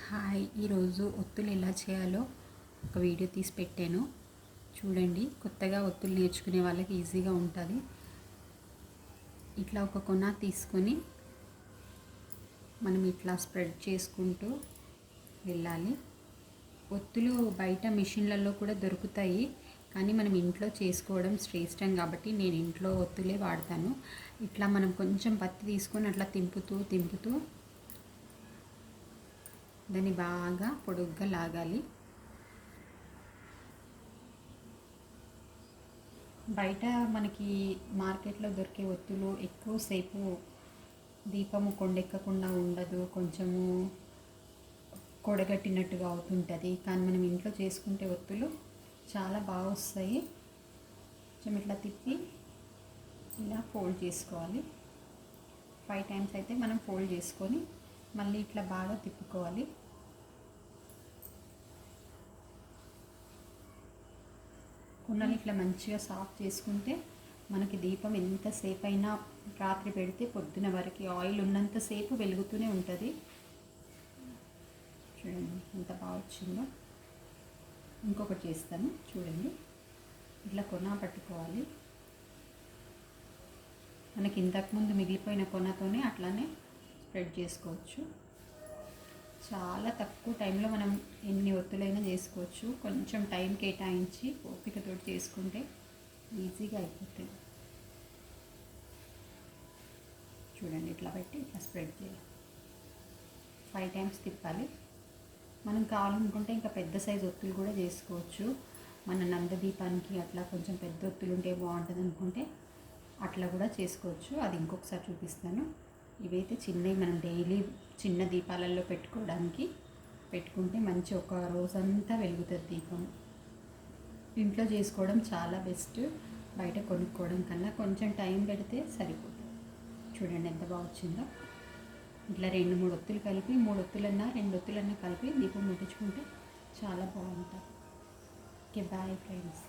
Hi, ఈరోజు ఒత్తులు ఎలా చేయాలో ఒక వీడియో తీసి పెట్టాను చూడండి. కొత్తగా ఒత్తులు నేర్చుకునే వాళ్ళకి ఈజీగా ఉంటుంది. ఇట్లా ఒక కొన తీసుకొని మనం ఇట్లా స్ప్రెడ్ చేసుకుంటూ వెళ్ళాలి. ఒత్తులు బయట మిషన్లలో కూడా దొరుకుతాయి, కానీ మనం ఇంట్లో చేసుకోవడం శ్రేష్టం కాబట్టి నేను ఇంట్లో ఒత్తులే వాడతాను. ఇట్లా మనం కొంచెం పత్తి తీసుకొని అట్లా తింపుతూ దాన్ని బాగా పొడుగ్గా లాగాలి. బయట మనకి మార్కెట్లో దొరికే ఒత్తులు ఎక్కువసేపు దీపము కొండెక్కకుండా ఉండదు, కొంచెము కొడగట్టినట్టుగా అవుతుంటుంది. కానీ మనం ఇంట్లో చేసుకుంటే ఒత్తులు చాలా బాగా వస్తాయి. కొంచెం ఇట్లా తిప్పి ఇలా ఫోల్డ్ చేసుకోవాలి. 5 టైమ్స్ అయితే మనం ఫోల్డ్ చేసుకొని మళ్ళీ ఇట్లా బాగా తిప్పుకోవాలి. కుండలు ఇట్లా మంచిగా సాఫ్ చేసుకుంటే మనకి దీపం ఎంతసేపు అయినా రాత్రి పెడితే పొద్దున వరకు ఆయిల్ ఉన్నంతసేపు వెలుగుతూనే ఉంటుంది. చూడండి ఎంత బాగా వచ్చిందో. ఇంకొకటి చేస్తాను చూడండి. ఇట్లా కొన పట్టుకోవాలి. మనకి ఇంతకుముందు మిగిలిపోయిన కొనతోనే అట్లానే స్ప్రెడ్ చేసుకోవచ్చు. చాలా తక్కువ టైంలో మనం ఎన్ని ఒత్తులైనా చేసుకోవచ్చు. కొంచెం టైం కేటాయించి ఓపికతో చేసుకుంటే ఈజీగా అయిపోతుంది. చూడండి ఇట్లా పెట్టి ఇట్లా స్ప్రెడ్ చేయాలి. 5 టైమ్స్ తిప్పాలి. మనం కావాలనుకుంటే ఇంకా పెద్ద సైజు ఒత్తులు కూడా చేసుకోవచ్చు. మన నందదీపానికి అట్లా కొంచెం పెద్ద ఒత్తులు ఉంటే బాగుంటుంది అనుకుంటే అట్లా కూడా చేసుకోవచ్చు. అది ఇంకొకసారి చూపిస్తాను. ఇవైతే చిన్నవి మనం డైలీ చిన్న దీపాలలో పెట్టుకుంటే మంచి ఒక రోజంతా వెలుగుతుంది దీపం. ఇంట్లో చేసుకోవడం చాలా బెస్ట్, బయట కొనుక్కోవడం కన్నా. కొంచెం టైం పెడితే సరిపోతుంది. చూడండి ఎంత బాగా వచ్చిందో. ఇట్లా 2-3 ఒత్తులు కలిపి 3 ఒత్తులన్నా 2 ఒత్తులన్నా కలిపి దీపం ముట్టించుకుంటే చాలా బాగుంటుంది. Okay, bye friends.